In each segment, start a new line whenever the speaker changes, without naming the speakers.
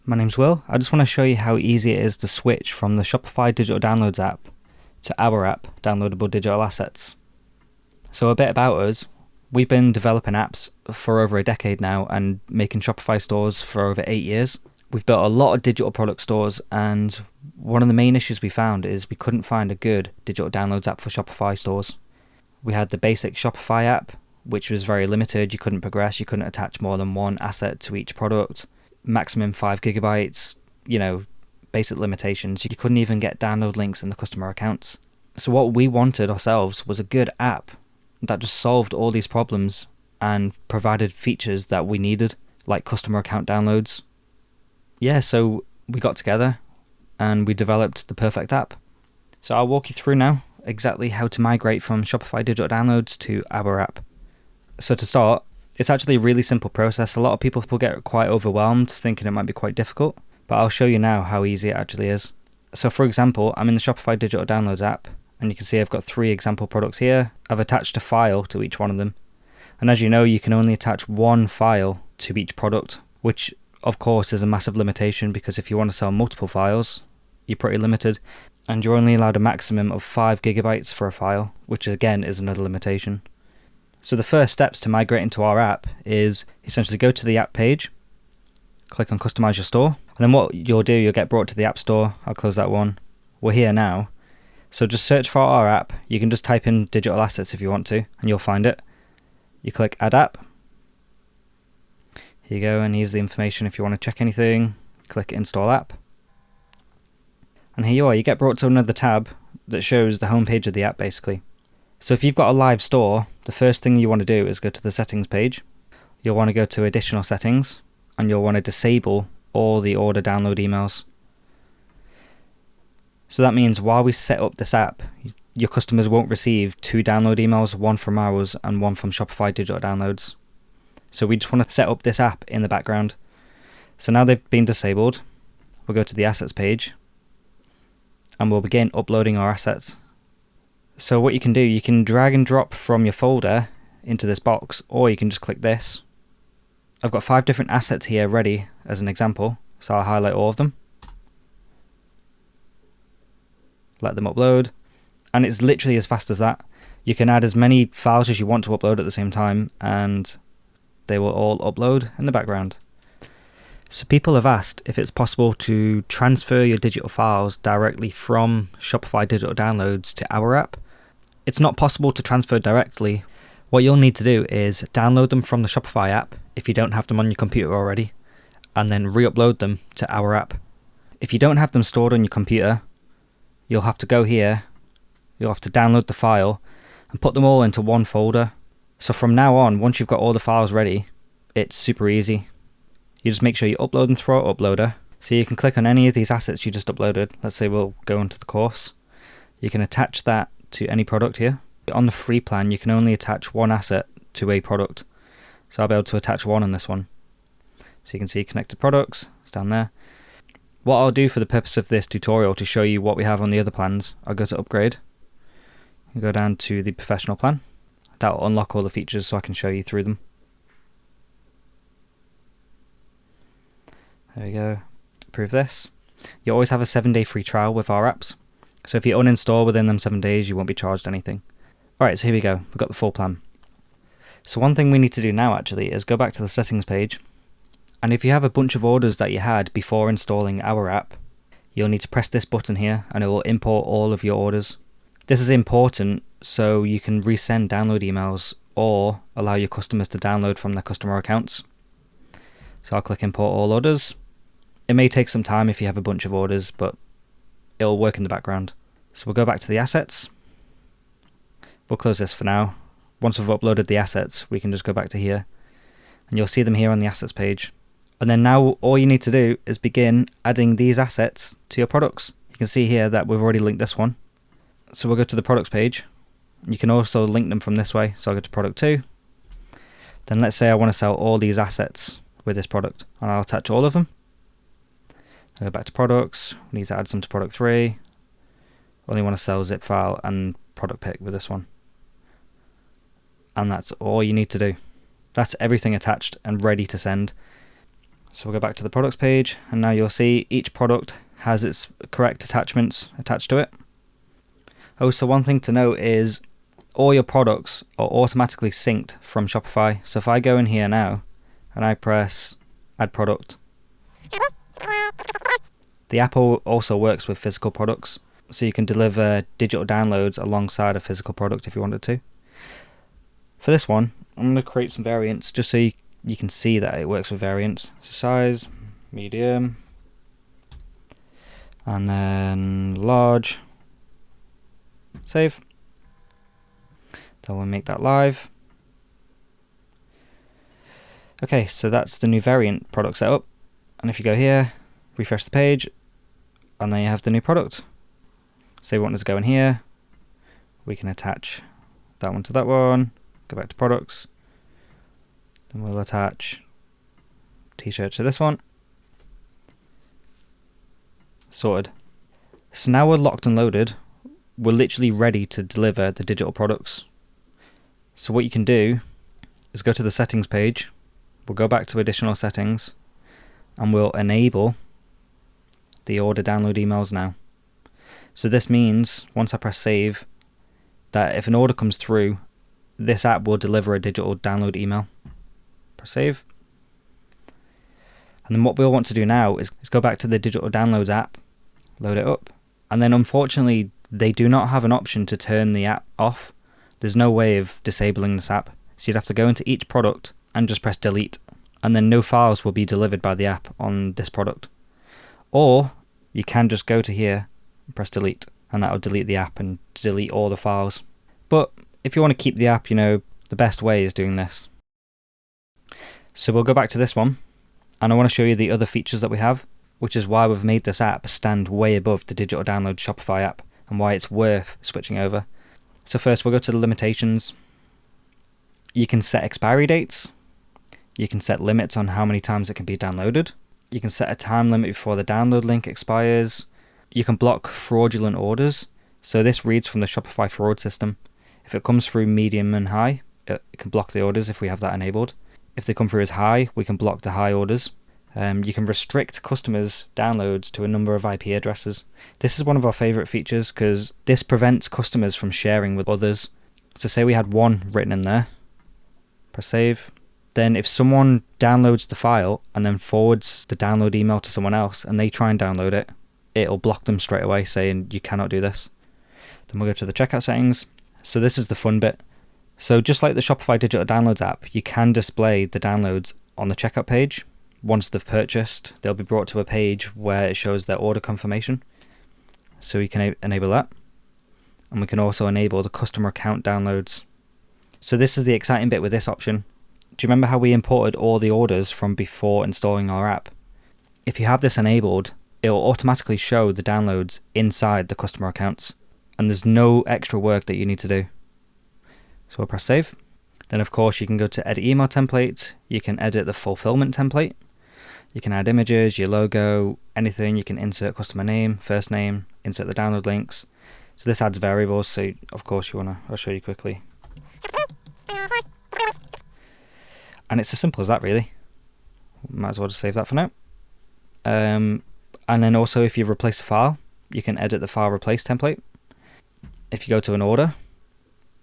My name's Will. I just want to show you how easy it is to switch from the Shopify Digital Downloads app to our app, Downloadable Digital Assets. So a bit about us. We've been developing apps for over a decade now and making Shopify stores for over 8 years. We've built a lot of digital product stores, and one of the main issues we found is we couldn't find a good digital downloads app for Shopify stores. We had the basic Shopify app, which was very limited. You couldn't progress, you couldn't attach more than one asset to each product. Maximum 5 gigabytes, basic limitations. You couldn't even get download links in the customer accounts. So what we wanted ourselves was a good app that just solved all these problems and provided features that we needed, like customer account downloads. So we got together and we developed the perfect app. So I'll walk you through now exactly how to migrate from Shopify Digital Downloads to our app. So to start, it's actually a really simple process. A lot of people get quite overwhelmed thinking it might be quite difficult, but I'll show you now how easy it actually is. So for example, I'm in the Shopify Digital Downloads app, and you can see I've got 3 example products here. I've attached a file to each one of them. And as you know, you can only attach one file to each product, which of course is a massive limitation, because if you want to sell multiple files, you're pretty limited, and you're only allowed a maximum of 5 gigabytes for a file, which again is another limitation. So the first steps to migrating to our app is essentially go to the app page, click on customize your store, and then what you'll do, you'll get brought to the app store. I'll close that one. We're here now. So just search for our app. You can just type in digital assets if you want to, and you'll find it. You click add app. Here you go, and here's the information if you want to check anything. Click install app. And here you are, you get brought to another tab that shows the home page of the app basically. So if you've got a live store, the first thing you want to do is go to the settings page. You'll want to go to additional settings, and you'll want to disable all the order download emails. So that means while we set up this app, your customers won't receive 2 download emails, one from ours and one from Shopify Digital Downloads. So we just want to set up this app in the background. So now they've been disabled, we'll go to the assets page and we'll begin uploading our assets. So what you can do, you can drag and drop from your folder into this box, or you can just click this. I've got 5 different assets here ready as an example, so I'll highlight all of them. Let them upload, and it's literally as fast as that. You can add as many files as you want to upload at the same time, and they will all upload in the background. So people have asked if it's possible to transfer your digital files directly from Shopify Digital Downloads to our app. It's not possible to transfer directly. What you'll need to do is download them from the Shopify app if you don't have them on your computer already, and then re-upload them to our app. If you don't have them stored on your computer, you'll have to go here, you'll have to download the file and put them all into one folder. So from now on, once you've got all the files ready, it's super easy. You just make sure you upload them through our uploader. So you can click on any of these assets you just uploaded. Let's say we'll go into the course. You can attach that to any product here. On the free plan, you can only attach one asset to a product. So I'll be able to attach one on this one. So you can see connected products, it's down there. What I'll do for the purpose of this tutorial to show you what we have on the other plans, I'll go to upgrade and go down to the professional plan. That will unlock all the features so I can show you through them. There we go. Approve this. You always have a 7-day free trial with our apps. So if you uninstall within them 7 days, you won't be charged anything. Alright, so here we go. We've got the full plan. So one thing we need to do now actually is go back to the settings page. And if you have a bunch of orders that you had before installing our app, you'll need to press this button here and it will import all of your orders. This is important so you can resend download emails or allow your customers to download from their customer accounts. So I'll click import all orders. It may take some time if you have a bunch of orders, but it'll work in the background. So we'll go back to the assets. We'll close this for now. Once we've uploaded the assets, we can just go back to here and you'll see them here on the assets page. And then now all you need to do is begin adding these assets to your products. You can see here that we've already linked this one. So we'll go to the products page. You can also link them from this way. So I'll go to product 2. Then let's say I want to sell all these assets with this product, and I'll attach all of them. I'll go back to products. We need to add some to product 3. Only want to sell zip file and product pick with this one. And that's all you need to do. That's everything attached and ready to send. So we'll go back to the products page, and now you'll see each product has its correct attachments attached to it. Also, one thing to note is all your products are automatically synced from Shopify. So if I go in here now and I press add product, the app also works with physical products. So you can deliver digital downloads alongside a physical product if you wanted to. For this one, I'm going to create some variants just so you can see that it works with variants. So size, medium, and then large. Save. Then we'll make that live. Okay, so that's the new variant product setup. And if you go here, refresh the page, and then you have the new product. Say we want it to go in here, we can attach that one to that one, go back to products, then we'll attach t-shirt to this one. Sorted. So now we're locked and loaded, we're literally ready to deliver the digital products. So what you can do is go to the settings page, we'll go back to additional settings, and we'll enable the order download emails now. So this means, once I press save, that if an order comes through, this app will deliver a digital download email. Press save. And then what we'll want to do now is go back to the digital downloads app, load it up, and then unfortunately they do not have an option to turn the app off. There's no way of disabling this app. So you'd have to go into each product and just press delete, and then no files will be delivered by the app on this product. Or you can just go to here, press delete, and that will delete the app and delete all the files. But if you want to keep the app, the best way is doing this. So we'll go back to this one, and I want to show you the other features that we have, which is why we've made this app stand way above the digital download Shopify app and why it's worth switching over. So first we'll go to the limitations. You can set expiry dates. You can set limits on how many times it can be downloaded. You can set a time limit before the download link expires. You can block fraudulent orders. So this reads from the Shopify fraud system. If it comes through medium and high, it can block the orders if we have that enabled. If they come through as high, we can block the high orders. You can restrict customers' downloads to a number of IP addresses. This is one of our favorite features because this prevents customers from sharing with others. So say we had one written in there, press save. Then if someone downloads the file and then forwards the download email to someone else and they try and download it, it'll block them straight away saying you cannot do this. Then we'll go to the checkout settings. So this is the fun bit. So just like the Shopify Digital Downloads app, you can display the downloads on the checkout page. Once they've purchased, they'll be brought to a page where it shows their order confirmation. So we can enable that. And we can also enable the customer account downloads. So this is the exciting bit with this option. Do you remember how we imported all the orders from before installing our app? If you have this enabled, it will automatically show the downloads inside the customer accounts. And there's no extra work that you need to do. So we'll press save. Then of course you can go to edit email template. You can edit the fulfillment template. You can add images, your logo, anything. You can insert customer name, first name, insert the download links. So this adds variables. So of course I'll show you quickly. And it's as simple as that really. Might as well just save that for now. And then also if you replace a file, you can edit the file replace template. If you go to an order,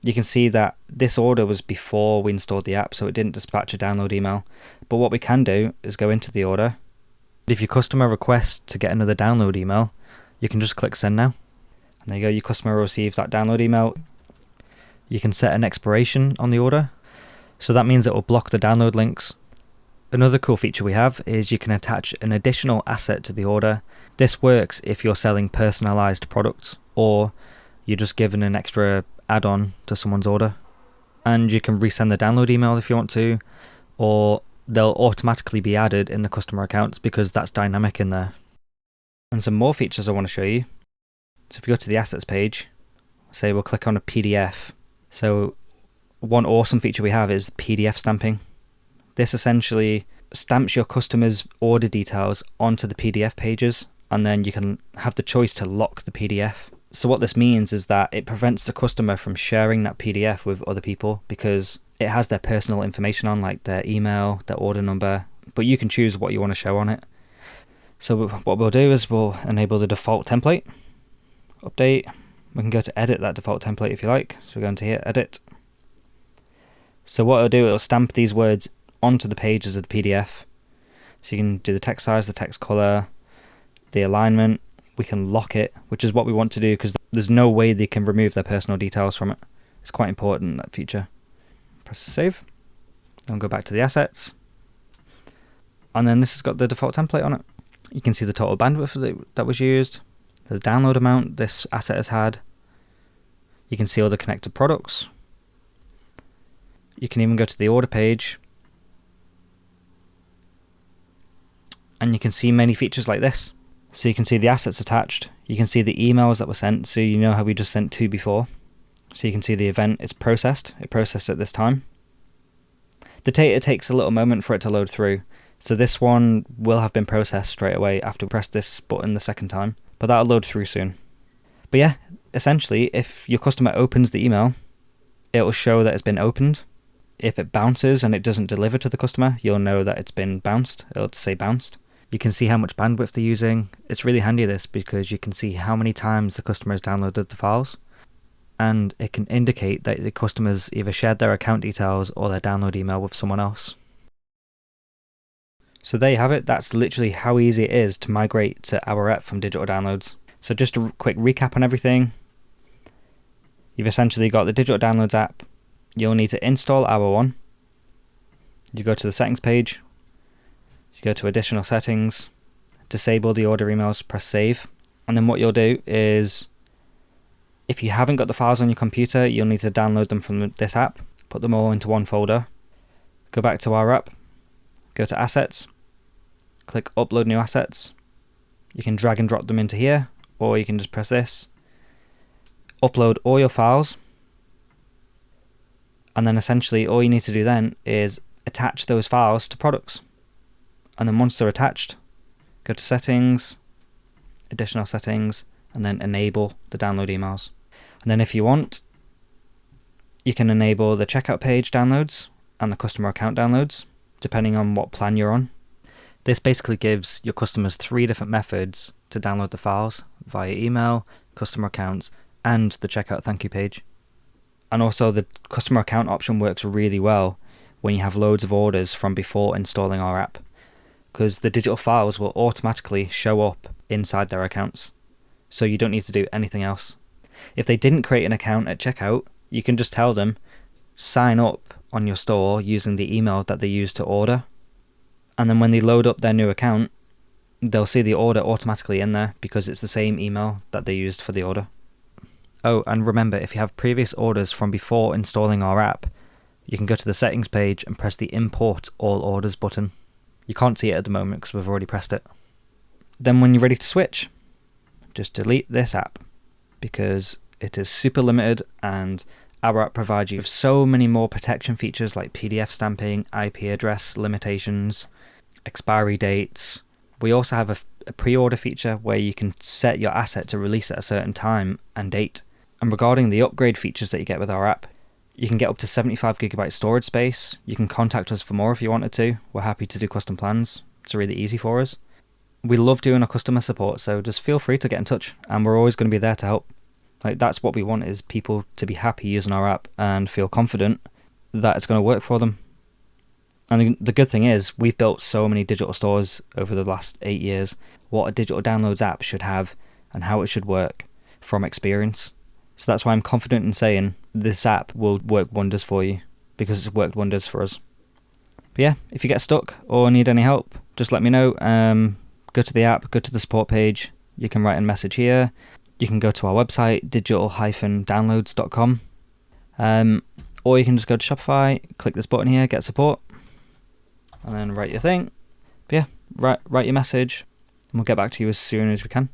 you can see that this order was before we installed the app, so it didn't dispatch a download email. But what we can do is go into the order. If your customer requests to get another download email, you can just click send now. And there you go, your customer will receive that download email. You can set an expiration on the order. So that means it will block the download links. Another cool feature we have is you can attach an additional asset to the order. This works if you're selling personalized products or you're just giving an extra add-on to someone's order. And you can resend the download email if you want to, or they'll automatically be added in the customer accounts because that's dynamic in there. And some more features I want to show you. So if you go to the assets page, say we'll click on a PDF. So one awesome feature we have is PDF stamping. This essentially stamps your customer's order details onto the PDF pages, and then you can have the choice to lock the PDF. So what this means is that it prevents the customer from sharing that PDF with other people because it has their personal information on, like their email, their order number, but you can choose what you want to show on it. So what we'll do is we'll enable the default template, update. We can go to edit that default template if you like. So we're going to here, edit. So what it'll do, it'll stamp these words onto the pages of the PDF. So you can do the text size, the text color, the alignment. We can lock it, which is what we want to do because there's no way they can remove their personal details from it. It's quite important, that feature. Press save. Then go back to the assets. And then this has got the default template on it. You can see the total bandwidth that was used, the download amount this asset has had. You can see all the connected products. You can even go to the order page. And you can see many features like this. So you can see the assets attached. You can see the emails that were sent. So you know how we just sent 2 before. So you can see the event, it's processed. It processed at this time. The data takes a little moment for it to load through. So this one will have been processed straight away after we press this button the second time. But that'll load through soon. But yeah, essentially, if your customer opens the email, it will show that it's been opened. If it bounces and it doesn't deliver to the customer, you'll know that it's been bounced. It'll say bounced. You can see how much bandwidth they're using. It's really handy this because you can see how many times the customer has downloaded the files. And it can indicate that the customer's either shared their account details or their download email with someone else. So there you have it. That's literally how easy it is to migrate to our app from Digital Downloads. So just a quick recap on everything. You've essentially got the Digital Downloads app. You'll need to install our one. You go to the settings page. You go to additional settings, disable the order emails, press save. And then what you'll do is, if you haven't got the files on your computer, you'll need to download them from this app, put them all into one folder. Go back to our app, go to assets, click upload new assets. You can drag and drop them into here, or you can just press this. Upload all your files. And then essentially all you need to do then is attach those files to products. And then once they're attached, go to settings, additional settings, and then enable the download emails. And then if you want, you can enable the checkout page downloads and the customer account downloads, depending on what plan you're on. This basically gives your customers 3 different methods to download the files via email, customer accounts, and the checkout thank you page. And also the customer account option works really well when you have loads of orders from before installing our app, because the digital files will automatically show up inside their accounts. So you don't need to do anything else. If they didn't create an account at checkout, you can just tell them, sign up on your store using the email that they used to order. And then when they load up their new account, they'll see the order automatically in there because it's the same email that they used for the order. Oh, and remember, if you have previous orders from before installing our app, you can go to the settings page and press the import all orders button. You can't see it at the moment because we've already pressed it. Then when you're ready to switch, just delete this app because it is super limited, and our app provides you with so many more protection features like PDF stamping, IP address limitations, expiry dates. We also have a pre-order feature where you can set your asset to release at a certain time and date. And regarding the upgrade features that you get with our app, you can get up to 75GB storage space. You can contact us for more if you wanted to. We're happy to do custom plans. It's really easy for us. We love doing our customer support, so just feel free to get in touch, and we're always going to be there to help. Like, that's what we want, is people to be happy using our app and feel confident that it's going to work for them. And the good thing is, we've built so many digital stores over the last 8 years. What a Digital Downloads app should have and how it should work from experience. So that's why I'm confident in saying this app will work wonders for you, because it's worked wonders for us. But yeah, if you get stuck or need any help, just let me know. Go to the app, go to the support page. You can write a message here. You can go to our website, digital-downloads.com. Or you can just go to Shopify, click this button here, get support, and then write your thing. But yeah, write your message, and we'll get back to you as soon as we can.